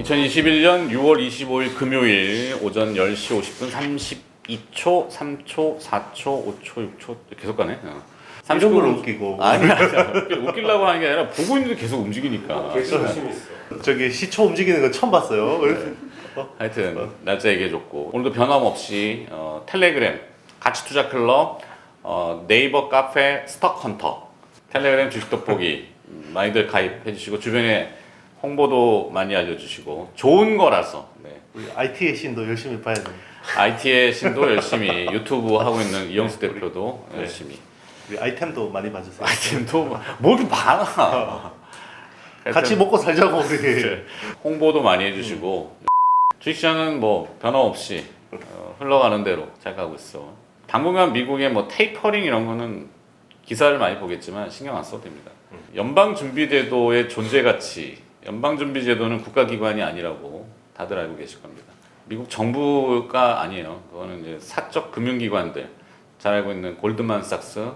2021년 6월 25일 금요일 오전 10시 50분 32초, 3초, 4초, 5초, 6초 계속 가네. 이런 걸 웃기고 아니야. 웃기려고 하는 게 아니라 보고 있는데 계속 움직이니까. 계속 열심히 있어. 저기 시초 움직이는 거 처음 봤어요. 하여튼 날짜 얘기해줬고 오늘도 변함없이 텔레그램, 가치투자클럽, 네이버 카페 스톡헌터, 텔레그램 주식 돋보기 많이들 가입해주시고 주변에 홍보도 많이 알려주시고 좋은 거라서 우리 IT의 신도 열심히 봐야 돼. IT의 신도 열심히 유튜브 하고 있는 이영수 대표도 열심히 우리 아이템도 많이 봐주세요. 아이템도 뭐 이렇게 많아. 같이 먹고 살자고 우리. 홍보도 많이 해주시고 주식시장은 뭐 변함없이 흘러가는 대로 잘 가고 있어. 당분간 미국의 뭐 테이퍼링 이런 거는 기사를 많이 보겠지만 신경 안 써도 됩니다. 연방준비제도의 존재 가치, 연방준비제도는 국가기관이 아니라고 다들 알고 계실 겁니다. 미국 정부가 아니에요. 그거는 이제 사적 금융기관들, 잘 알고 있는 골드만삭스,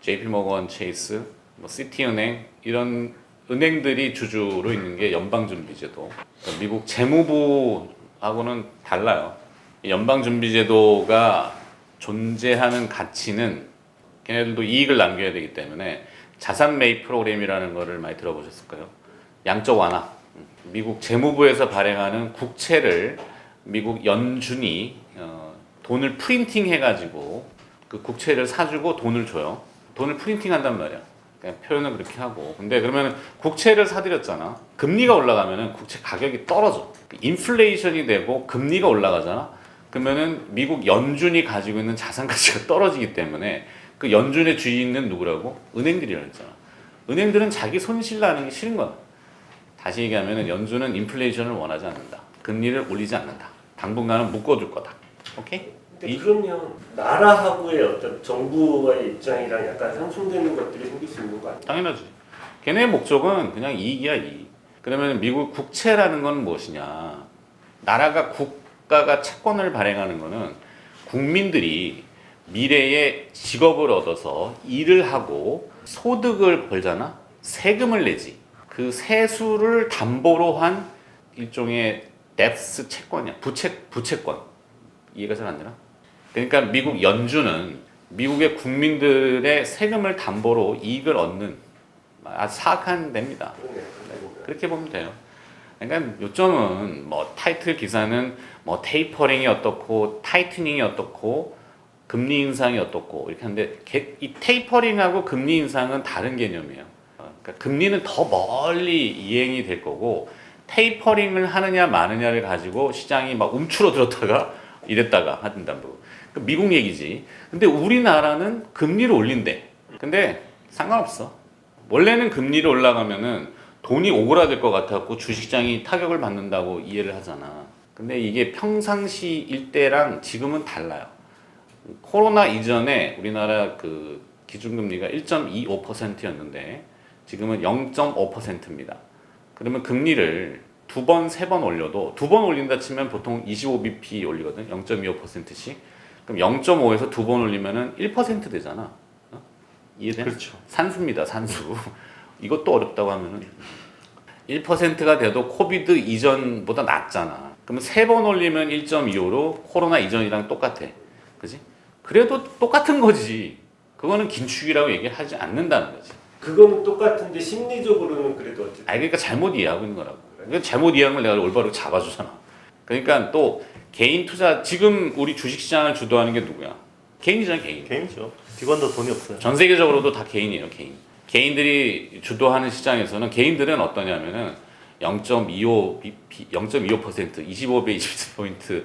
JP모건 체이스, 뭐 시티은행 이런 은행들이 주주로 있는 게 연방준비제도. 그러니까 미국 재무부하고는 달라요. 연방준비제도가 존재하는 가치는 걔네들도 이익을 남겨야 되기 때문에 자산 매입 프로그램이라는 거를 많이 들어보셨을 거예요. 양적 완화. 미국 재무부에서 발행하는 국채를 미국 연준이 돈을 프린팅 해가지고 그 국채를 사주고 돈을 줘요. 돈을 프린팅 한단 말이야. 그냥 표현을 그렇게 하고. 근데 그러면 국채를 사들였잖아. 금리가 올라가면은 국채 가격이 떨어져. 인플레이션이 되고 금리가 올라가잖아. 그러면은 미국 연준이 가지고 있는 자산 가치가 떨어지기 때문에 그 연준의 주인은 누구라고? 은행들이라고 했잖아. 은행들은 자기 손실 나는 게 싫은 거야. 다시 얘기하면 연준은 인플레이션을 원하지 않는다. 금리를 올리지 않는다. 당분간은 묶어둘 거다. 오케이? 근데 그러면 나라하고의 어떤 정부와의 입장이랑 약간 상충되는 것들이 생길 수 있는 거 아니야? 당연하지. 걔네의 목적은 그냥 이익이야, 이익. 그러면 미국 국채라는 건 무엇이냐? 국가가 채권을 발행하는 거는 국민들이 미래에 직업을 얻어서 일을 하고 소득을 벌잖아? 세금을 내지. 그 세수를 담보로 한 일종의 뎁스 채권이야. 부채권. 이해가 잘 안 되나? 그러니까 미국 연준은 미국의 국민들의 세금을 담보로 이익을 얻는 아주 사악한 데입니다. 그렇게 보면 돼요. 그러니까 요점은 뭐 타이틀 기사는 뭐 테이퍼링이 어떻고 타이트닝이 어떻고 금리 인상이 어떻고 이렇게 하는데 이 테이퍼링하고 금리 인상은 다른 개념이에요. 그러니까 금리는 더 멀리 이행이 될 거고 테이퍼링을 하느냐 마느냐를 가지고 시장이 막 움츠러들었다가 이랬다가 하든다 뭐. 미국 얘기지. 근데 우리나라는 금리를 올린대. 근데 상관없어. 원래는 금리를 올라가면은 돈이 오그라들 것 같았고 주식시장이 타격을 받는다고 이해를 하잖아. 근데 이게 평상시일 때랑 지금은 달라요. 코로나 이전에 우리나라 그 기준금리가 1.25%였는데 지금은 0.5%입니다. 그러면 금리를 두 번, 세 번 올려도 두 번 올린다 치면 보통 25bp 올리거든. 0.25%씩. 그럼 0.5에서 두 번 올리면은 1% 되잖아. 이해돼? 그렇죠. 산수입니다, 산수. 이것도 어렵다고 하면은 1%가 돼도 코비드 이전보다 낫잖아. 그러면 세 번 올리면 1.25로 코로나 이전이랑 똑같아. 그지? 그래도 똑같은 거지. 그거는 긴축이라고 얘기하지 않는다는 거지. 그건 똑같은데 심리적으로는 그래도 어쨌든. 그러니까 잘못 이해하고 있는 거라고. 그러니까 잘못 이해한 걸 내가 올바로 잡아주잖아. 그러니까 또 개인 투자, 지금 우리 주식시장을 주도하는 게 누구야? 개인이잖아, 개인. 개인이죠. 기관도 돈이 없어요. 전 세계적으로도 다 개인이에요, 개인. 개인들이 주도하는 시장에서는 개인들은 어떠냐면은 0.25bp, 0.25%, 25배, 20포인트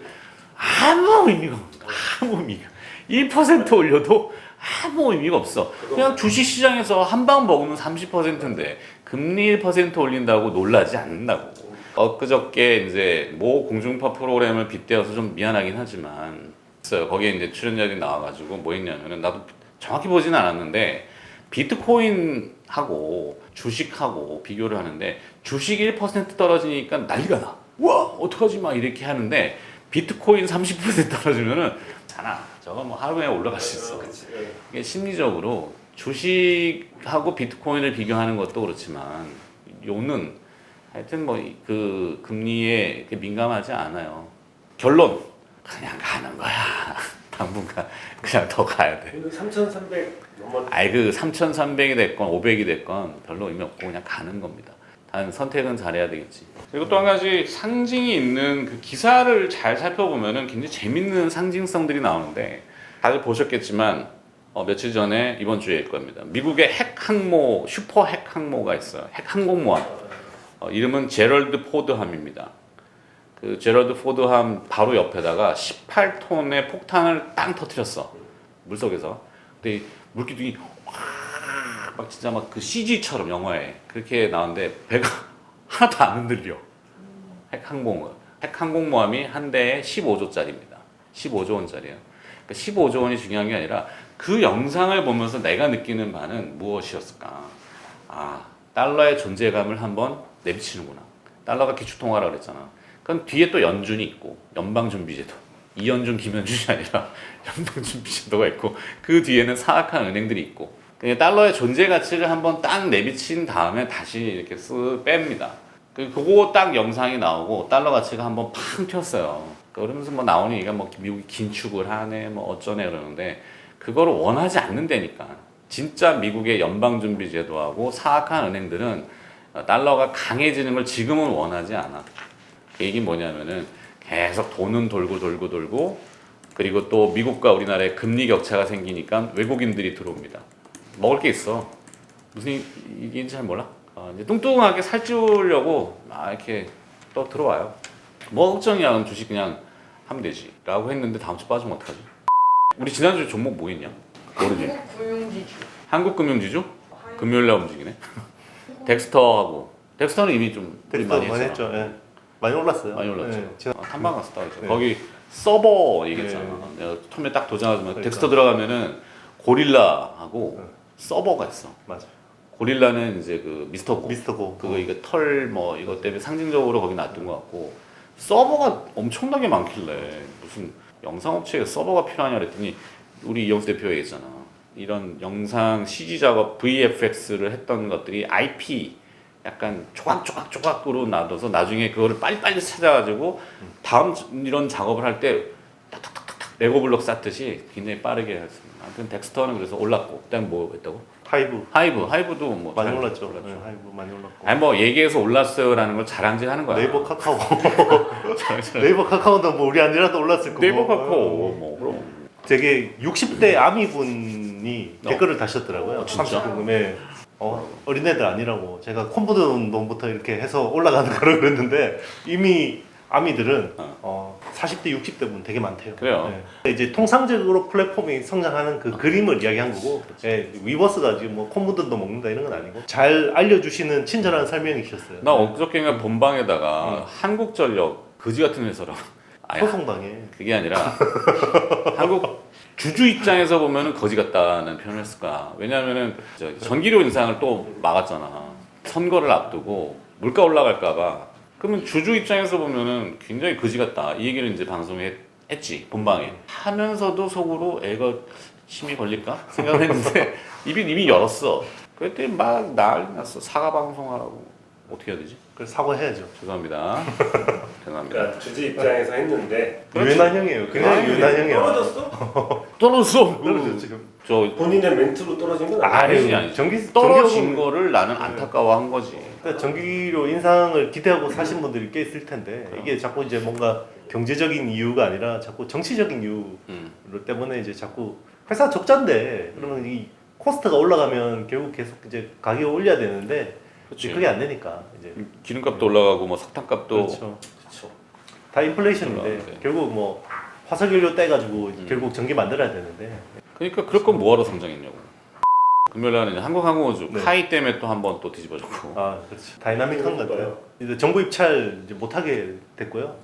아무 의미가 없어. 아무 의미가. 1% 올려도 아무 의미가 없어. 그냥 주식시장에서 한 방 먹으면 30%인데 금리 1% 올린다고 놀라지 않는다고. 엊그저께 이제 모 공중파 프로그램을 빗대어서 좀 미안하긴 하지만 있어요. 거기에 이제 출연자들이 나와가지고 뭐 했냐면은 나도 정확히 보지는 않았는데 비트코인하고 주식하고 비교를 하는데 주식 1% 떨어지니까 난리가 나. 와 어떡하지 막 이렇게 하는데 비트코인 30% 떨어지면은 자나 저거 뭐 하루에 올라갈 수 있어. 이게 심리적으로 주식하고 비트코인을 비교하는 것도 그렇지만 요는 하여튼 뭐 그 금리에 이렇게 민감하지 않아요. 결론 그냥 가는 거야. 당분간 그냥 더 가야 돼. 3,300 넘어. 아이 그 3,300이 됐건 500이 됐건 별로 의미 없고 그냥 가는 겁니다. 단 선택은 잘해야 되겠지. 그리고 또 한 가지 상징이 있는 그 기사를 잘 살펴보면은 굉장히 재밌는 상징성들이 나오는데 다들 보셨겠지만 며칠 전에 이번 주에일 겁니다. 미국의 핵 항모 슈퍼 핵 항모가 있어요. 핵 항공모함. 이름은 제럴드 포드함입니다. 그 제럴드 포드함 바로 옆에다가 18톤의 폭탄을 땅 터뜨렸어. 물속에서. 근데 물기둥이 막 진짜 막 그 CG처럼 영화에 그렇게 나오는데 배가 하나도 안 흔들려. 핵 항공모함이 한 대에 15조짜리입니다. 15조 원짜리예요. 그러니까 15조 원이 중요한 게 아니라 그 영상을 보면서 내가 느끼는 바는 무엇이었을까? 아, 달러의 존재감을 한번 내비치는구나. 달러가 기축통화라고 그랬잖아. 그럼 뒤에 또 연준이 있고 연방준비제도. 이연준, 김연준이 아니라 연방준비제도가 있고 그 뒤에는 사악한 은행들이 있고 그냥 달러의 존재 가치를 한번 딱 내비친 다음에 다시 이렇게 쓱 뺍니다. 그거 딱 영상이 나오고 달러 가치가 한번 팡 튀었어요. 그러면서 뭐 나오는 얘기가 뭐 미국이 긴축을 하네 뭐 어쩌네 그러는데 그거를 원하지 않는다니까. 진짜 미국의 연방준비제도하고 사악한 은행들은 달러가 강해지는 걸 지금은 원하지 않아. 그 얘기 뭐냐면은 계속 돈은 돌고 그리고 또 미국과 우리나라의 금리 격차가 생기니까 외국인들이 들어옵니다. 먹을 게 있어. 무슨 얘기인지 잘 몰라? 이제 뚱뚱하게 살찌우려고 이렇게 또 들어와요. 뭐 걱정이야. 그럼 주식 그냥 하면 되지. 라고 했는데 다음 주 빠지면 어떡하지? 우리 지난주에 종목 뭐 있냐? 모르지? 한국금융지주. 한국금융지주? 금요일날 움직이네. 덱스터는 이미 좀 덱스터 많이 했죠. 예. 많이 올랐어요. 많이 올랐죠. 예. 탐방 갔었다 그랬죠. 네. 거기 서버 얘기했잖아. 내가 처음에 딱 도전하자마자 그러니까. 덱스터 들어가면은 고릴라하고 서버가 있어. 맞아. 고릴라는 이제 그 미스터 고. 미스터고. 그거 이거 털 뭐 이것 때문에 상징적으로 거기 놨던 것 같고 서버가 엄청나게 많길래 무슨 영상업체에 서버가 필요하냐 그랬더니 우리 이영수 대표가 얘기했잖아. 이런 영상 CG 작업 VFX를 했던 것들이 IP 약간 조각으로 놔둬서 나중에 그거를 빨리빨리 찾아가지고 다음 이런 작업을 할 때 탁탁탁탁 레고블록 쌓듯이 굉장히 빠르게 했습니다. 아무튼 덱스터는 그래서 올랐고 그다음 뭐 했다고? 하이브도 뭐 많이 잘 올랐죠. 올랐죠. 네, 하이브 많이 올랐고. 아니 뭐 얘기해서 올랐어요라는 걸 자랑질하는 거야. 네이버 카카오. 네이버 카카오도 뭐 우리 아니라도 올랐을 거고. 네이버 카카오 뭐 그럼. 되게 60대 아미분이 댓글을 다셨더라고요. 진짜? 30분에 어린애들 아니라고 제가 콤보드 운동부터 이렇게 해서 올라가는 거라 그랬는데 이미 아미들은 40대, 60대 분 되게 많대요. 그래요. 네. 이제 통상적으로 플랫폼이 성장하는 그 그림을 이야기한 거고 네, 위버스가 지금 뭐 콤보드도 먹는다 이런 건 아니고 잘 알려주시는 친절한 설명이셨어요. 나 엊그저께인가 본방에다가 한국전력 거지 같은 회사라고. 아니, 소송당해. 그게 아니라 한국 주주 입장에서 보면은 거지 같다는 표현을 했을 거야. 왜냐하면은 전기료 인상을 또 막았잖아. 선거를 앞두고 물가 올라갈까봐. 그러면 주주 입장에서 보면은 굉장히 거지 같다. 이 얘기를 이제 방송에 했지 본방에. 하면서도 속으로 애가 심이 걸릴까 생각을 했는데 이미 열었어. 그랬더니 막 난리 났어. 사과 방송하라고. 어떻게 해야 되지? 그래서 사과해야죠. 죄송합니다. 죄송합니다. 그러니까 주주 입장에서 했는데 유연한 형이에요. 그냥 유연한 형이에요. 떨어졌어? 떨어져 지금. 저 본인의 멘트로 떨어진 건 아니지 아니지. 전기 떨어진 거를 나는 안타까워한 거지. 그러니까 전기료 인상을 기대하고 사신 분들이 꽤 있을 텐데 이게 자꾸 이제 뭔가 경제적인 이유가 아니라 자꾸 정치적인 이유 때문에 이제 자꾸 회사 적자인데 그러면 이 코스트가 올라가면 결국 계속 이제 가격을 올려야 되는데 그치. 그게 안 되니까 이제 기름값도 올라가고 뭐 석탄값도 그렇죠. 다 인플레이션인데 올라가는데. 결국 뭐 화석연료 떼가지고 결국 전기 만들어야 되는데 그러니까 그럴 건 뭐하러 성장했냐고. 금요일날은 이제 한국항공우주 네. 카이 때문에 또 한 번 또 뒤집어졌고. 아 그렇지 다이나믹한 것 같아요. 이제 정부 입찰 이제 못하게 됐고요.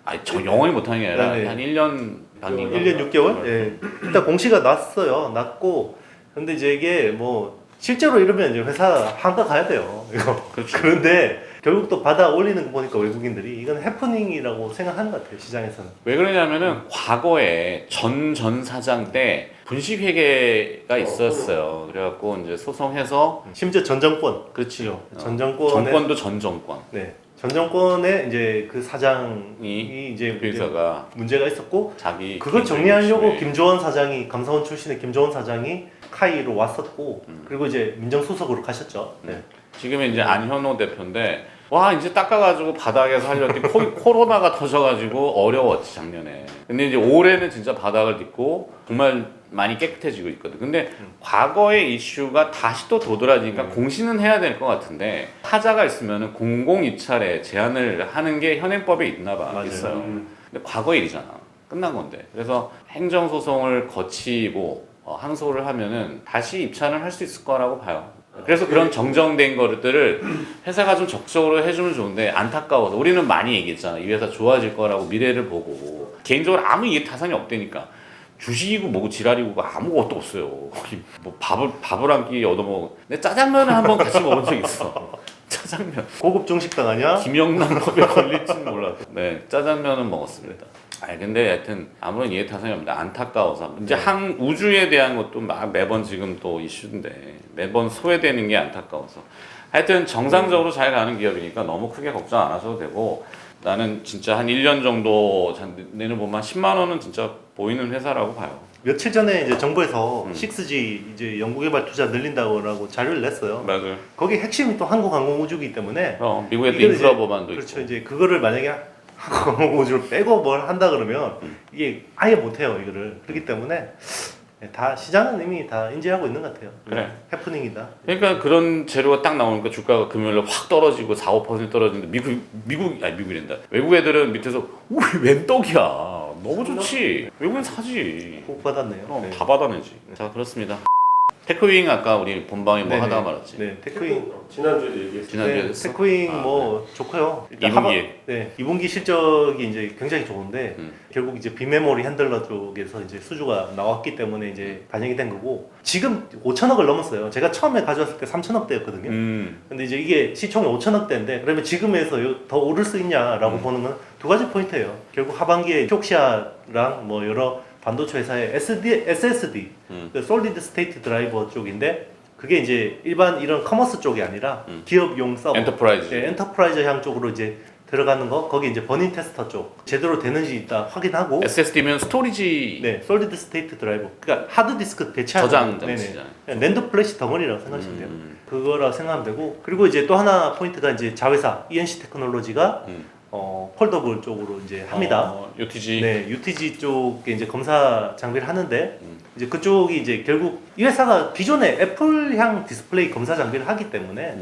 아니 저 영원히 못하는 게 아니라 네. 한 1년 반인가. 1년 6개월? 예. 일단 공시가 났어요. 났고 근데 이제 이게 뭐 실제로 이러면 이제 회사 한가 가야 돼요. 이거. 그렇죠. 그런데 결국 또 받아 올리는 거 보니까 외국인들이 이건 해프닝이라고 생각하는 것 같아요. 시장에서는. 왜 그러냐면은 과거에 전 사장 때 분식 회계가 있었어요. 그래갖고 이제 소송해서 심지어 전 정권. 그렇지요. 전 정권의 정권도 전 정권. 네. 전 정권의 이제 그 사장이 이제 교육사가 문제가 있었고 자기 그걸 정리하려고 개인적인 김조원 사장이 감사원 출신의 김조원 사장이 카이로 왔었고 그리고 이제 민정수석으로 가셨죠. 네. 지금은 이제 안현호 대표인데 와 이제 닦아가지고 바닥에서 하려더니 코로나가 터져가지고 어려웠지 작년에. 근데 이제 올해는 진짜 바닥을 딛고 정말 많이 깨끗해지고 있거든. 근데 과거의 이슈가 다시 또 도드라지니까 공시는 해야 될 것 같은데 하자가 있으면은 공공 입찰에 제한을 하는 게 현행법에 있나 봐. 맞아요. 있어요. 근데 과거의 일이잖아. 끝난 건데. 그래서 행정소송을 거치고 항소를 하면은 다시 입찰을 할 수 있을 거라고 봐요. 그래서 그런 정정된 것들을 회사가 좀 적극적으로 해주면 좋은데 안타까워서 우리는 많이 얘기했잖아. 이 회사 좋아질 거라고 미래를 보고 개인적으로 아무 이해 타산이 없다니까. 주식이고 뭐고 지랄이고 아무것도 없어요. 거기 뭐 밥을 한 끼 얻어먹어. 근데 짜장면을 한번 같이 먹은 적 있어. 짜장면. 고급 중식당 아니야? 김영란법에 걸릴지는 몰라도. 네, 짜장면은 먹었습니다. 근데 하여튼 아무런 이해 타산이 없는데 안타까워서 이제 우주에 대한 것도 막 매번 지금 또 이슈인데 매번 소외되는 게 안타까워서 하여튼 정상적으로 잘 가는 기업이니까 너무 크게 걱정 안 하셔도 되고 나는 진짜 한 1년 정도 내년 보면 10만 원은 진짜 보이는 회사라고 봐요. 며칠 전에 이제 정부에서 6G 이제 연구개발 투자 늘린다고 자료를 냈어요. 맞아요. 거기 핵심이 또 한국항공우주이기 때문에 미국에 또 이거는 인프라 이제- 법안도 그렇죠. 있고. 이제 그거를 만약에 항공우주를 빼고 뭘 한다 그러면 이게 아예 못해요 이거를. 그렇기 때문에 다 시장은 이미 다 인지하고 있는 것 같아요. 그래. 해프닝이다. 그러니까 그런 재료가 딱 나오니까 주가가 금요일에 확 떨어지고 4~5% 떨어지는데 미국이란다. 외국 애들은 밑에서 웬 떡이야. 너무 좋지. 외국인 사지. 꼭 받았네요. 그럼 네. 다 받아내지. 자 그렇습니다. 테크윙 아까 우리 본방에 뭐 네네. 하다가 말았지. 네, 테크윙. 지난주에도 얘기했어요. 지난주에 네, 했어? 테크윙 뭐 좋고요. 일단 2분기에. 네, 2분기 실적이 이제 굉장히 좋은데 결국 이제 비메모리 핸들러 쪽에서 이제 수주가 나왔기 때문에 이제 반영이 된 거고 지금 5천억을 넘었어요. 제가 처음에 가져왔을 때 3천억대였거든요. 근데 이제 이게 시총이 5천억대인데 그러면 지금에서 더 오를 수 있냐라고 보는 건 두 가지 포인트예요. 결국 하반기에 큐옥시아랑 뭐 여러 반도체 회사의 SSD, 그 솔리드 스테이트 드라이버 쪽인데 그게 이제 일반 이런 커머스 쪽이 아니라 기업용 서버, 엔터프라이즈. 네, 엔터프라이즈향 쪽으로 이제 들어가는 거 거기 이제 버닝 테스터 쪽 제대로 되는지 일단 확인하고 SSD면 스토리지 네, 솔리드 스테이트 드라이버 그러니까 하드 디스크 대체하는 저장 네네. 장치잖아요. 랜드 플래시 덩어리라고 생각하시면 돼요. 그거라고 생각하면 되고 그리고 이제 또 하나 포인트가 이제 자회사 ENC 테크놀로지가 폴더블 쪽으로 이제 합니다. UTG. 네, UTG 쪽에 이제 검사 장비를 하는데 이제 그쪽이 이제 결국 이 회사가 기존에 애플향 디스플레이 검사 장비를 하기 때문에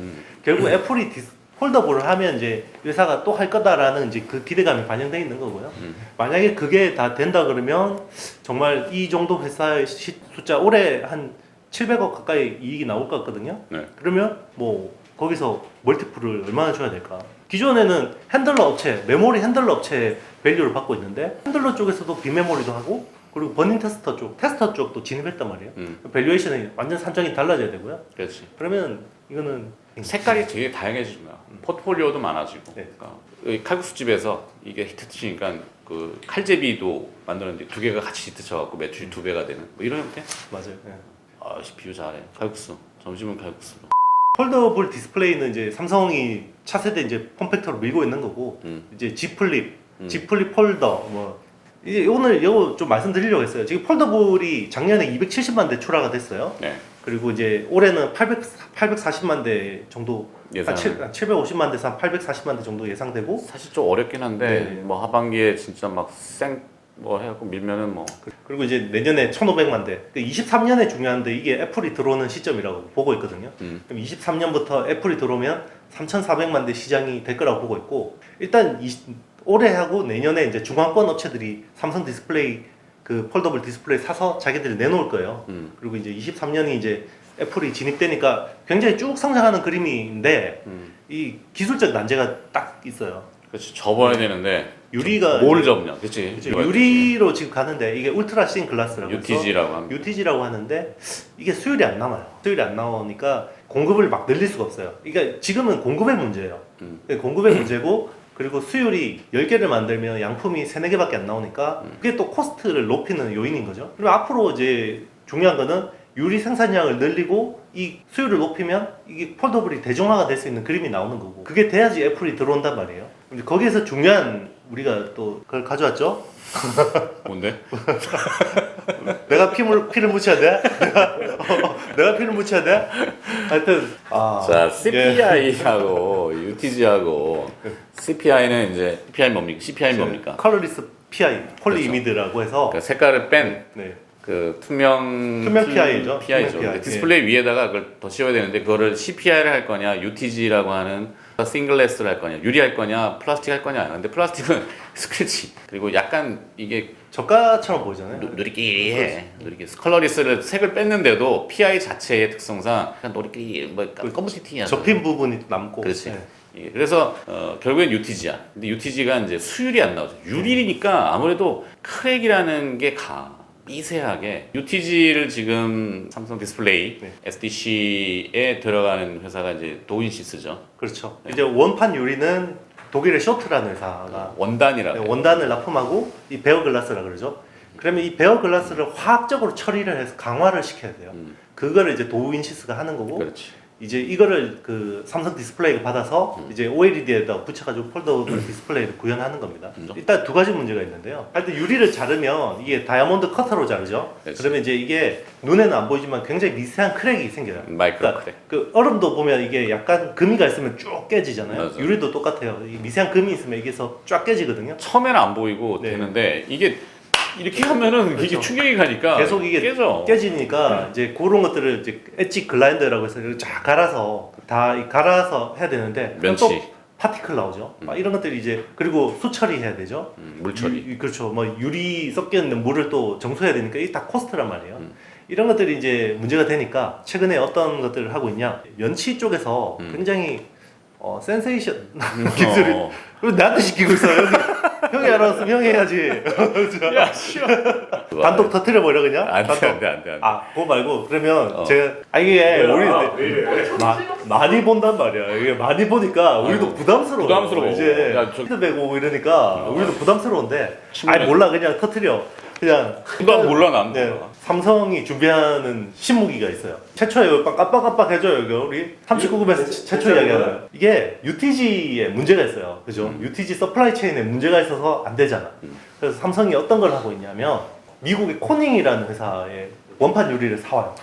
결국 애플이 폴더블을 하면 이제 이 회사가 또 할 거다라는 이제 그 기대감이 반영되어 있는 거고요. 만약에 그게 다 된다 그러면 정말 이 정도 회사의 숫자 올해 한 700억 가까이 이익이 나올 것 같거든요. 네. 그러면 뭐 거기서 멀티플을 얼마나 줘야 될까? 기존에는 핸들러 업체, 메모리 핸들러 업체 밸류를 받고 있는데 핸들러 쪽에서도 비메모리도 하고 그리고 버닝 테스터 쪽도 진입했단 말이에요. 밸류에이션이 완전 산정이 달라져야 되고요. 그렇지. 그러면 이거는 색깔이 되게 다양해지는 거야. 포트폴리오도 많아지고. 네. 그러니까 여기 칼국수 집에서 이게 히트 치니까 그 칼제비도 만드는데 두 개가 같이 히트 쳐갖고 매출이 2배가 되는 뭐 이런 형태? 맞아요. 네. 비유 잘해. 칼국수. 점심은 칼국수. 폴더블 디스플레이는 이제 삼성이 차세대 이제 폼팩터로 밀고 있는 거고 이제 G 플립 폴더 뭐 이제 오늘 이거 좀 말씀드리려고 했어요. 지금 폴더블이 작년에 270만 대 출하가 됐어요. 네. 그리고 이제 올해는 840만 대 정도 예상. 750만 대에서 한 840만 대 정도 예상되고 사실 좀 어렵긴 한데 네. 뭐 하반기에 진짜 막 뭐 해갖고 밀면은 뭐 그리고 이제 내년에 1,500만 대. 23년에 중요한데 이게 애플이 들어오는 시점이라고 보고 있거든요. 그럼 23년부터 애플이 들어오면 3,400만 대 시장이 될 거라고 보고 있고 일단 올해 하고 내년에 이제 중앙권 업체들이 삼성 디스플레이 그 폴더블 디스플레이 사서 자기들이 내놓을 거예요. 그리고 이제 23년이 이제 애플이 진입되니까 굉장히 쭉 성장하는 그림인데 이 기술적 난제가 딱 있어요. 그렇지 접어야 되는데 유리가 뭘 접냐, 그렇지? 유리로 지금 가는데 이게 울트라 씬 글라스라고 UTG라고 합니다. UTG라고 하는데 이게 수율이 안 남아요. 수율이 안 나오니까 공급을 막 늘릴 수가 없어요. 그러니까 지금은 공급의 문제예요. 공급의 문제고 그리고 수율이 10개를 만들면 양품이 3~4개밖에 안 나오니까 그게 또 코스트를 높이는 요인인 거죠. 그리고 앞으로 이제 중요한 거는 유리 생산량을 늘리고 이 수율을 높이면 이게 폴더블이 대중화가 될 수 있는 그림이 나오는 거고 그게 돼야지 애플이 들어온단 말이에요. 근데 거기에서 중요한 우리가 또 그걸 가져왔죠. 뭔데? 내가 피를 묻혀야 돼? 내가 피를 묻혀야 돼? 하여튼 자, CPI하고 UTG하고 CPI는 이제 CPI 뭡니까? CPI 뭡니까? 컬러리스 PI 폴리이미드라고 해서 그 색깔을 뺀 네. 그 투명 PI죠. PI죠. 투명 PI. 디스플레이 위에다가 그걸 더 씌워야 되는데 그거를 CPI를 할 거냐, UTG라고 하는 싱글레스를 할 거냐, 유리 할 거냐, 플라스틱 할 거냐. 근데 플라스틱은 스크래치. 그리고 약간 이게 저가처럼 보이잖아요. 누리끼리해. 누리끼리. 컬러리스를 색을 뺐는데도 PI 자체의 특성상 약간 누리끼리 뭐 검은티티야. 접힌 부분이 남고. 그렇지. 네. 예, 그래서 결국엔 UTG야. 근데 UTG가 이제 수율이 안 나오죠. 유리니까 아무래도 크랙이라는 게 미세하게 UTG를 지금 삼성 디스플레이 네. SDC에 들어가는 회사가 이제 도인시스죠. 그렇죠. 이제 원판 유리는 독일의 쇼트라는 회사가 원단이라고. 네, 원단을 납품하고 이 베어글라스라 그러죠. 그러면 이 베어글라스를 화학적으로 처리를 해서 강화를 시켜야 돼요. 그거를 이제 도인시스가 하는 거고 그렇지. 이제 이거를 그 삼성 디스플레이가 받아서 이제 OLED에다 붙여가지고 폴더블 디스플레이를 구현하는 겁니다. 일단 두 가지 문제가 있는데요. 하여튼 유리를 자르면 이게 다이아몬드 커터로 자르죠. 그렇지. 그러면 이제 이게 눈에는 안 보이지만 굉장히 미세한 크랙이 생겨요. 마이크로 크랙. 그 얼음도 보면 이게 약간 금이가 있으면 쭉 깨지잖아요. 맞아. 유리도 똑같아요. 이 미세한 금이 있으면 이게서 쫙 깨지거든요. 처음에는 안 보이고 네. 되는데 이게 이렇게 하면은 이게 그렇죠. 충격이 가니까 계속 이게 깨져. 깨지니까 이제 그런 것들을 이제 엣지 글라인더라고 해서 이렇게 쫙 갈아서 갈아서 해야 되는데 면치. 또 파티클 나오죠. 막 이런 것들이 이제 그리고 수처리 해야 되죠. 물 처리. 그렇죠. 뭐 유리 섞여 있는 물을 또 정수해야 되니까 이게 다 코스트란 말이에요. 이런 것들이 이제 문제가 되니까 최근에 어떤 것들을 하고 있냐? 면치 쪽에서 굉장히 센세이션 기술이 왜 나한테 시키고 있어? 형이 알아서 형이 해야지. 야, 쉬워. 단독 터트려 버려 그냥. 안 돼, 단독. 안 돼, 안 돼, 안 돼. 그거 말고 그러면 제가 이게 우리 많이 본단 말이야. 이게 많이 보니까 우리도 부담스러워. 부담스러워. 이제 야, 피드백 오고 이러니까 우리도 부담스러운데. 친구네. 몰라 그냥 터트려. 그냥. 난 몰라, 난 몰라. 네, 삼성이 준비하는 신무기가 있어요. 최초에 깜빡깜빡해줘요. 이거 우리 39급에서 최초 이야기하잖아요. 이게 UTG에 문제가 있어요. 그죠? UTG 서플라이 체인에 문제가 있어서 안 되잖아. 그래서 삼성이 어떤 걸 하고 있냐면 미국의 코닝이라는 회사의 원판 유리를 사와요.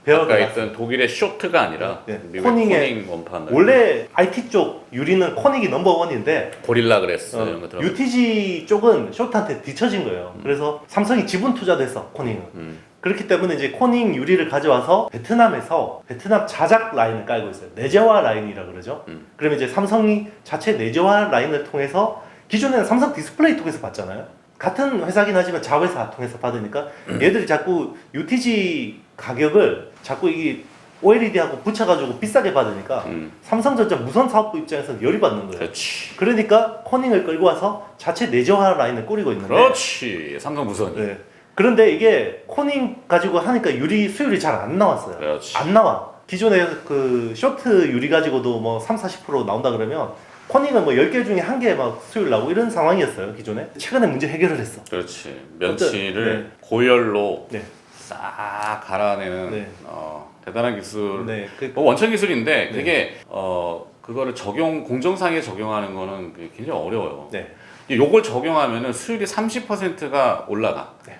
아까 있던 독일의 쇼트가 아니라 네. 미국의 코닝의 코닝 원판을. 원래 IT 쪽 유리는 코닝이 넘버원인데 고릴라 그래스 이런 거 들어. UTG 쪽은 쇼트한테 뒤처진 거예요. 그래서 삼성이 지분 투자도 했어, 코닝은. 그렇기 때문에 이제 코닝 유리를 가져와서 베트남에서 베트남 자작 라인을 깔고 있어요. 내재화 라인이라 그러죠. 그러면 이제 삼성이 자체 내재화 라인을 통해서 기존에는 삼성 디스플레이 통해서 받잖아요. 같은 회사긴 하지만 자회사 통해서 받으니까 얘들이 자꾸 UTG 가격을 자꾸 이 OLED하고 붙여가지고 비싸게 받으니까 삼성전자 무선 사업부 입장에서는 열이 받는 거예요. 그렇지. 그러니까 코닝을 끌고 와서 자체 내재화 라인을 꾸리고 있는데 그렇지. 삼성 무선이. 네. 그런데 이게 코닝 가지고 하니까 유리 수율이 잘 안 나왔어요. 그렇지. 안 나와. 기존에 그 쇼트 유리 가지고도 뭐 30-40% 나온다 그러면 코닝은 뭐 10개 중에 1개 막 수율 나오고 이런 상황이었어요, 기존에. 최근에 문제 해결을 했어. 그렇지. 면치를 네. 고열로 네. 싹 갈아내는 네. 대단한 기술. 네. 뭐 원천 기술인데 네. 그게 그거를 공정상에 적용하는 거는 그게 굉장히 어려워요. 네. 요걸 적용하면은 수율이 30%가 올라가. 네.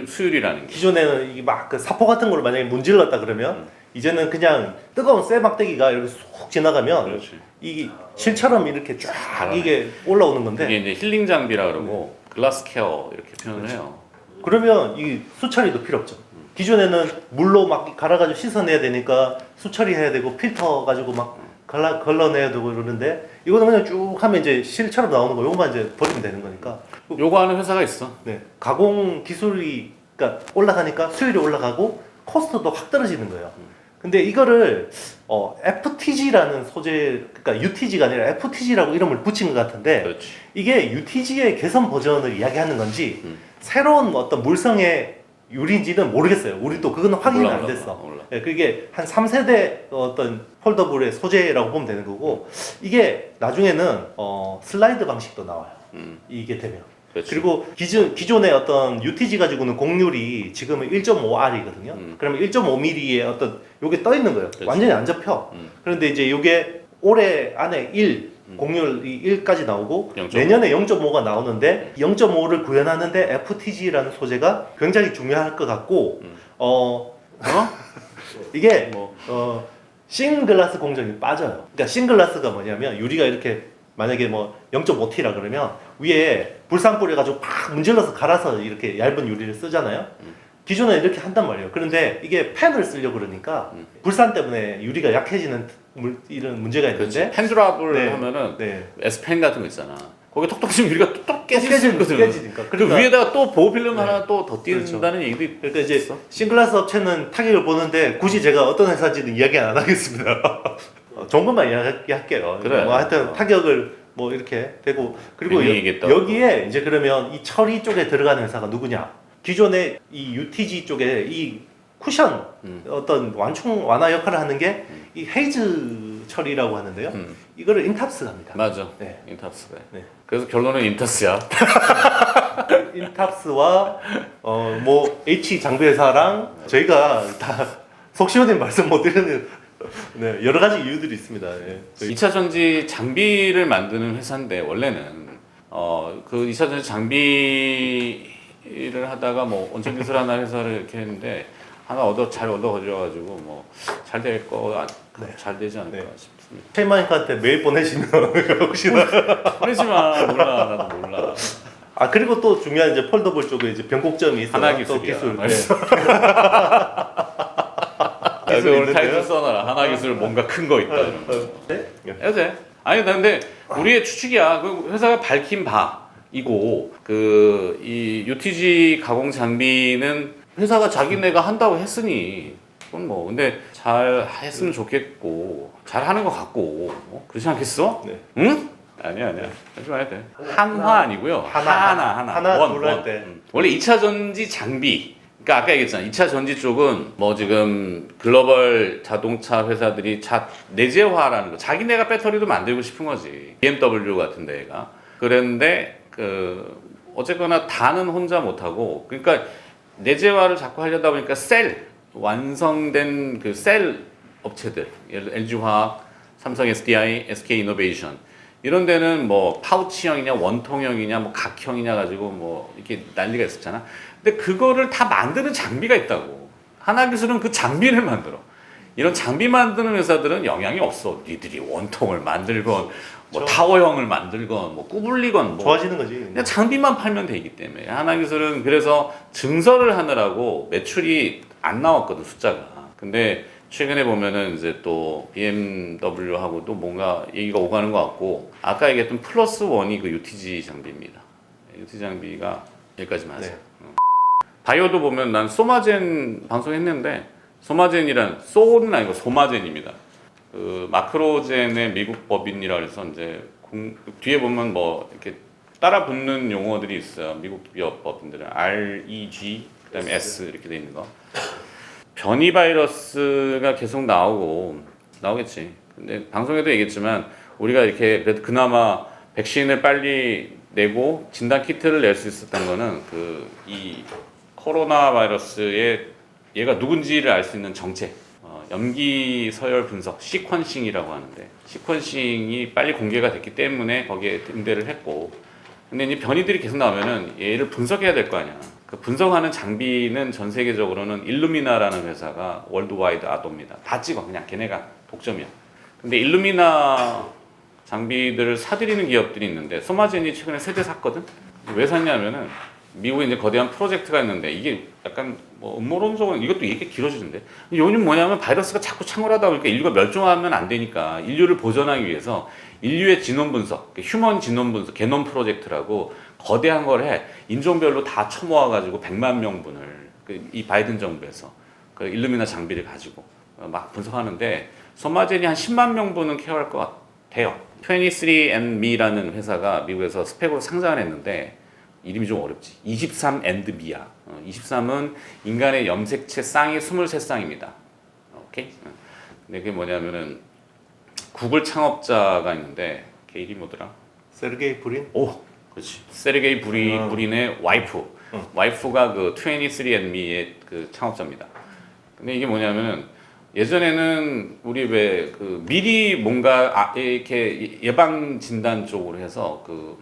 수율이라는 게. 기존에는 이게 막 그 사포 같은 걸 만약에 문질렀다 그러면 이제는 그냥 뜨거운 쇠 막대기가 이렇게 쑥 지나가면 그렇지. 이 실처럼 이렇게 쫙 잘하네. 이게 올라오는 건데 이게 이제 힐링 장비라 그러고 글라스 케어 이렇게 표현을 해요. 그러면 이 수처리도 필요 없죠. 기존에는 물로 막 갈아가지고 씻어내야 되니까 수처리해야 되고 필터 가지고 막 걸러내야 되고 이러는데 이거는 그냥 쭉 하면 이제 실처럼 나오는 거 요거만 이제 버리면 되는 거니까. 요거 하는 회사가 있어. 네. 가공 기술이 그러니까 올라가니까 수율이 올라가고 코스트도 확 떨어지는 거예요. 근데 이거를 FTG라는 소재, 그러니까 UTG가 아니라 FTG라고 이름을 붙인 것 같은데 그렇지. 이게 UTG의 개선 버전을 이야기하는 건지 새로운 어떤 물성의 유리인지는 모르겠어요. 우리도 그건 확인이 안 됐어. 몰라. 네, 그게 한 3세대 어떤 폴더블의 소재라고 보면 되는 거고 이게 나중에는 슬라이드 방식도 나와요. 이게 되면. 그렇지. 그리고 기존의 어떤 UTG 가지고는 공률이 지금은 1.5R이거든요. 그러면 1.5mm의 어떤 요게 떠 있는 거예요. 그렇지. 완전히 안 잡혀. 그런데 이제 요게 올해 안에 1 공률이 1까지 나오고 0.5. 내년에 0.5가 나오는데 0.5를 구현하는데 FTG라는 소재가 굉장히 중요할 것 같고 이게 싱글라스 공정이 빠져요. 그러니까 싱글라스가 뭐냐면 유리가 이렇게 만약에 뭐 0.5T라 그러면 위에 불산 뿌려가지고 팍 문질러서 갈아서 이렇게 얇은 유리를 쓰잖아요. 기존에 이렇게 한단 말이에요. 그런데 이게 펜을 쓰려고 그러니까 불산 때문에 유리가 약해지는 이런 문제가 있는데 그렇지. 펜드랍을 네. 하면은 네. S펜 같은 거 있잖아. 거기 톡톡 치면 유리가 뚝뚝 깨질 수 있거든. 깨지니까. 그 위에다가 또 보호필름 네. 하나 또 덧띄운다는 얘기도 그러니까 이제 있어. 싱글라스 업체는 타격을 보는데 굳이 제가 어떤 회사인지는 이야기 안 하겠습니다. 좋은 것만 이야기할게요. 그래. 뭐 하여튼 타격을 뭐 이렇게 되고 그리고 괜히 얘기했다. 여기에 이제 그러면 이 처리 쪽에 들어가는 회사가 누구냐? 기존에 이 UTG 쪽에 이 쿠션 어떤 완화 역할을 하는 게 이 헤이즈 처리라고 하는데요. 이거를 인탑스가 합니다. 맞아. 네. 인탑스가. 네. 그래서 결론은 인터스야. 인탑스와 뭐 H 장비 회사랑 저희가 다 속 시원히 말씀 못 드리는 네, 여러 가지 이유들이 있습니다. 네. 2차 전지 장비를 만드는 회사인데 원래는 그 2차 전지 장비를 하다가 뭐 원천 기술 하나 회사를 이렇게 했는데 하나 잘 얻어가지고 뭐 잘 될 거 잘 되지 않을까 네. 싶습니다. 테이마니카한테 메일 보내시면 혹시나 보내지 마. 몰라. 나도 몰라. 아 그리고 또 중요한 이제 폴더블 쪽에 이제 변곡점이 있어요. 하나 또 기술이야. 기술. 알겠어. 기술이 오늘 있는데요? 타이틀 써놔라. 하나 기술 뭔가 큰 거 있다. 이런 거. 네? 해도 돼. 아니 근데 우리의 추측이야. 그 회사가 밝힌 바이고 그 이 UTG 가공 장비는 회사가 자기네가 한다고 했으니 그건 뭐 근데 잘 했으면 좋겠고 잘 하는 것 같고 그렇지 않겠어? 네. 응? 아니야. 하지 마야 돼. 한화 아니고요. 하나 원, 둘 할 원. 때. 원래 2차 전지 장비. 그러니까 아까 얘기했잖아. 2차 전지 쪽은 뭐 지금 글로벌 자동차 회사들이 내재화라는 거. 자기네가 배터리도 만들고 싶은 거지. BMW 같은 데가. 그랬는데 그 어쨌거나 다는 혼자 못 하고 그러니까 내재화를 자꾸 하려다 보니까 완성된 그 셀 업체들. 예를 들어 LG화학, 삼성 SDI, SK이노베이션 이런 데는 뭐 파우치형이냐 원통형이냐 뭐 각형이냐 가지고 뭐 이렇게 난리가 있었잖아. 근데 그거를 다 만드는 장비가 있다고. 하나기술은 그 장비를 만들어. 이런 장비 만드는 회사들은 영향이 없어. 니들이 원통을 만들건 뭐 타워형을 만들건 뭐 구불리건 뭐 좋아지는 거지. 그냥 장비만 팔면 되기 때문에 하나기술은 그래서 증설을 하느라고 매출이 안 나왔거든 숫자가. 근데 최근에 보면은 이제 또 BMW하고도 뭔가 얘기가 오가는 것 같고 아까 얘기했던 플러스 원이 그 UTG 장비입니다. UTG 장비가 여기까지만 하세요. 네. 바이오도 보면 난 소마젠 방송했는데 소마젠이란 소는 아니고 소마젠입니다. 그 마크로젠의 미국 법인이라 해서 이제 뒤에 보면 뭐 이렇게 따라 붙는 용어들이 있어요. 미국 기업 법인들은 REG 그다음에 S 이렇게 돼 있는 거. 변이 바이러스가 계속 나오겠지. 근데 방송에도 얘기했지만 우리가 이렇게 그래도 그나마 백신을 빨리 내고 진단 키트를 낼 수 있었던 거는 그 이 코로나 바이러스의 얘가 누군지를 알 수 있는 정체. 염기 서열 분석, 시퀀싱이라고 하는데 시퀀싱이 빨리 공개가 됐기 때문에 거기에 응대를 했고 근데 이제 변이들이 계속 나오면은 얘를 분석해야 될 거 아니야. 그 분석하는 장비는 전 세계적으로는 일루미나라는 회사가 월드와이드 아도입니다. 다 찍어 그냥 걔네가 독점이야. 근데 일루미나 장비들을 사들이는 기업들이 있는데 소마젠이 최근에 3대 샀거든. 왜 샀냐면은 미국에 이제 거대한 프로젝트가 있는데 이게 약간 뭐 음모론적으로 이것도 이게 길어지는데 요즘 뭐냐면 바이러스가 자꾸 창궐하다 보니까 인류가 멸종하면 안 되니까 인류를 보존하기 위해서 인류의 지놈 분석, 휴먼 지놈 분석, 게놈 프로젝트라고 거대한 걸 해. 인종별로 다 쳐모아가지고 100만 명분을 이 바이든 정부에서 그 일루미나 장비를 가지고 막 분석하는데 소마젠이 한 10만 명분은 케어할 것 같아요. 23andme라는 회사가 미국에서 스펙으로 상장을 했는데 이름이 좀 어렵지. 23&me야. 23은 인간의 염색체 쌍이 23쌍입니다. 오케이? 근데 그게 뭐냐면은 구글 창업자가 있는데 걔 이름이 뭐더라? 세르게이 브린? 오, 그렇지. 세르게이 브린의 와이프. 와이프가 그 23andMe의 그 창업자입니다. 근데 이게 뭐냐면은 예전에는 우리 왜 그 미리 뭔가 이렇게 예방 진단 쪽으로 해서 그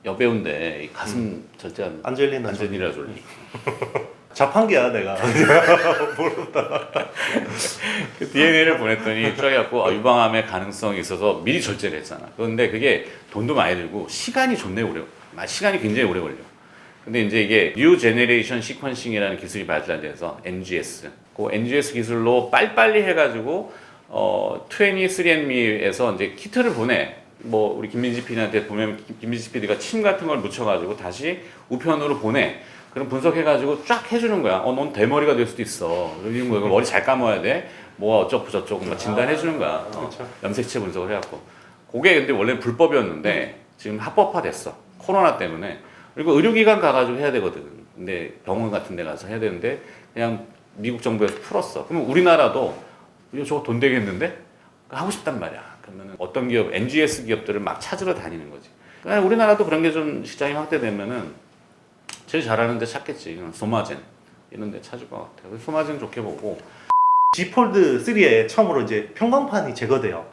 여배우인데 이 가슴 절제한 안젤리나 안젤리나 졸리. 자판기야 내가. 그 DNA를 보냈더니 쪼개갖고 유방암의 가능성이 있어서 미리 절제를 했잖아. 그런데 그게 돈도 많이 들고 시간이 시간이 굉장히 오래 걸려. 근데 이제 이게 뉴 제너레이션 시퀀싱이라는 기술이 발달돼서 NGS. 그 NGS 기술로 빨리빨리 해가지고 23andMe에서 이제 키트를 보내. 뭐 우리 김민지 PD한테 보면 김민지 PD가 침 같은 걸 묻혀가지고 다시 우편으로 보내. 그럼 분석해가지고 쫙 해주는 거야. 넌 대머리가 될 수도 있어. 이런 거 머리 잘 감아야 돼. 뭐 어쩌고 저쩌고 뭐 진단해주는 거야. 그렇죠. 염색체 분석을 해갖고. 그게 근데 원래 불법이었는데 지금 합법화됐어. 코로나 때문에. 그리고 의료기관 가가지고 해야 되거든. 근데 병원 같은 데 가서 해야 되는데 그냥 미국 정부에서 풀었어. 그러면 우리나라도 이거 저거 돈 되겠는데? 하고 싶단 말이야. 그러면 어떤 기업, NGS 기업들을 막 찾으러 다니는 거지. 그러니까 우리나라도 그런 게 좀 시장이 확대되면은 제일 잘하는 데 찾겠지. 소마젠 이런 데 찾을 것 같아요. 그래서 소마젠 좋게 보고. G 폴드 3에 처음으로 이제 평광판이 제거돼요.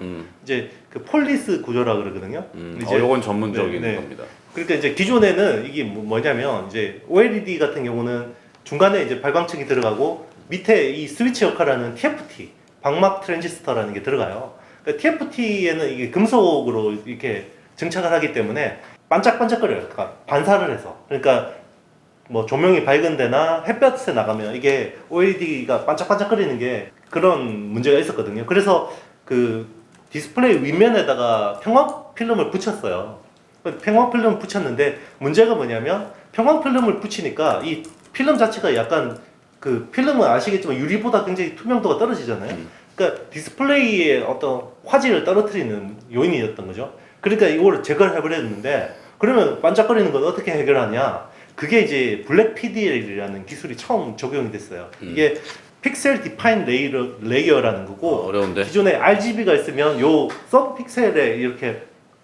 이제 그 폴리스 구조라 그러거든요. 이제 이건 전문적인 네, 네. 겁니다. 그러니까 이제 기존에는 이게 뭐냐면 이제 OLED 같은 경우는 중간에 이제 발광층이 들어가고 밑에 이 스위치 역할하는 TFT 방막 트랜지스터라는 게 들어가요. 그러니까 TFT에는 이게 금속으로 이렇게 증착을 하기 때문에 반짝반짝거려요. 그러니까 반사를 해서. 그러니까 뭐 조명이 밝은 데나 햇볕에 나가면 이게 OLED가 반짝반짝거리는 게 그런 문제가 있었거든요. 그래서 그 디스플레이 윗면에다가 평광 필름을 붙였어요. 평광 필름을 붙였는데 문제가 뭐냐면 평광 필름을 붙이니까 이 필름 자체가 약간 그 필름은 아시겠지만 유리보다 굉장히 투명도가 떨어지잖아요. 그러니까 디스플레이의 어떤 화질을 떨어뜨리는 요인이었던 거죠. 그러니까 이걸 제거를 해버렸는데 그러면 반짝거리는 건 어떻게 해결하냐? 그게 이제 블랙 PDL이라는 기술이 처음 적용이 됐어요. 이게 픽셀 디파인 레이어라는 거고 어려운데. 기존에 RGB가 있으면 요 서브 픽셀에 이렇게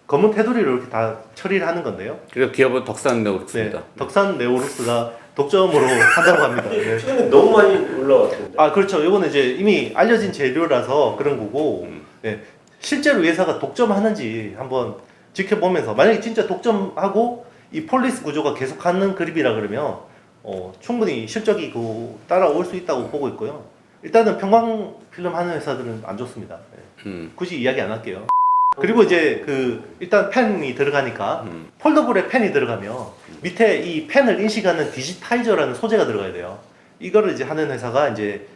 검은 테두리로 이렇게 다 처리를 하는 건데요. 그래서 기업은 덕산 네오룩스입니다. 네, 덕산 네오룩스가 독점으로 한다고 합니다. 네. 최근에 너무 많이 올라왔던데. 아 그렇죠. 이거는 이제 이미 알려진 재료라서 그런 거고 네, 실제로 회사가 독점하는지 한번 지켜보면서 만약에 진짜 독점하고 이 폴리스 구조가 계속하는 그립이라 그러면 충분히 실적이 따라올 수 있다고 보고 있고요. 일단은 평광 필름 하는 회사들은 안 좋습니다. 네. 굳이 이야기 안 할게요. 그리고 이제 일단 펜이 들어가니까 폴더블에 펜이 들어가면 밑에 이 펜을 인식하는 디지타이저라는 소재가 들어가야 돼요. 이거를 이제 하는 회사가 이제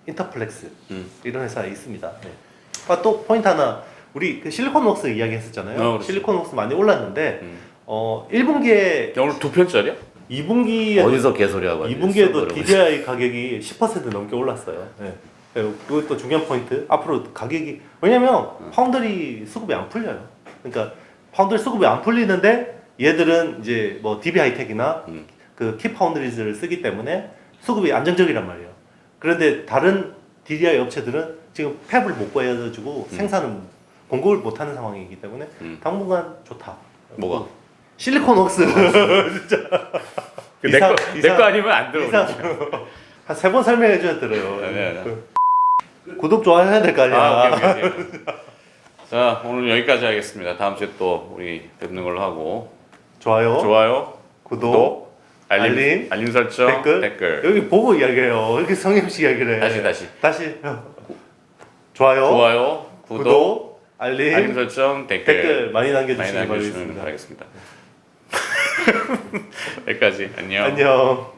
인터플렉스 이런 회사에 있습니다. 네. 또 포인트 하나 우리 그 실리콘웍스 이야기 했었잖아요. 실리콘웍스 많이 올랐는데 1분기에 오늘 2편짜리야? 2분기에 어디서 개소리하고 2분기에도 DDI 가격이 10% 넘게 올랐어요. 네. 그것도 중요한 포인트. 앞으로 가격이 왜냐면 파운드리 수급이 안 풀려요. 그러니까 파운드리 수급이 안 풀리는데 얘들은 이제 뭐 DB 하이텍이나 그 키파운드리즈를 쓰기 때문에 수급이 안정적이란 말이에요. 그런데 다른 DDI 업체들은 지금 팹을 못 구해가지고 생산을 공급을 못하는 상황이기 때문에 당분간 좋다. 뭐가? 실리콘웍스 진짜 내거 아니면 안 들어. 한 3번 설명해 줘야 들어요. 네. 구독 좋아해야 될 거 아니야. 오케이. 자 오늘 여기까지 하겠습니다. 다음 주에 또 우리 뵙는 걸로 하고 좋아요, 구독, 알림 설정, 댓글. 여기 보고 이야기해요. 이렇게 성형식 이야기를 해. 다시 좋아요, 구독, 알림 설정, 댓글 많이 남겨주시면 바라겠습니다. 여기까지 안녕.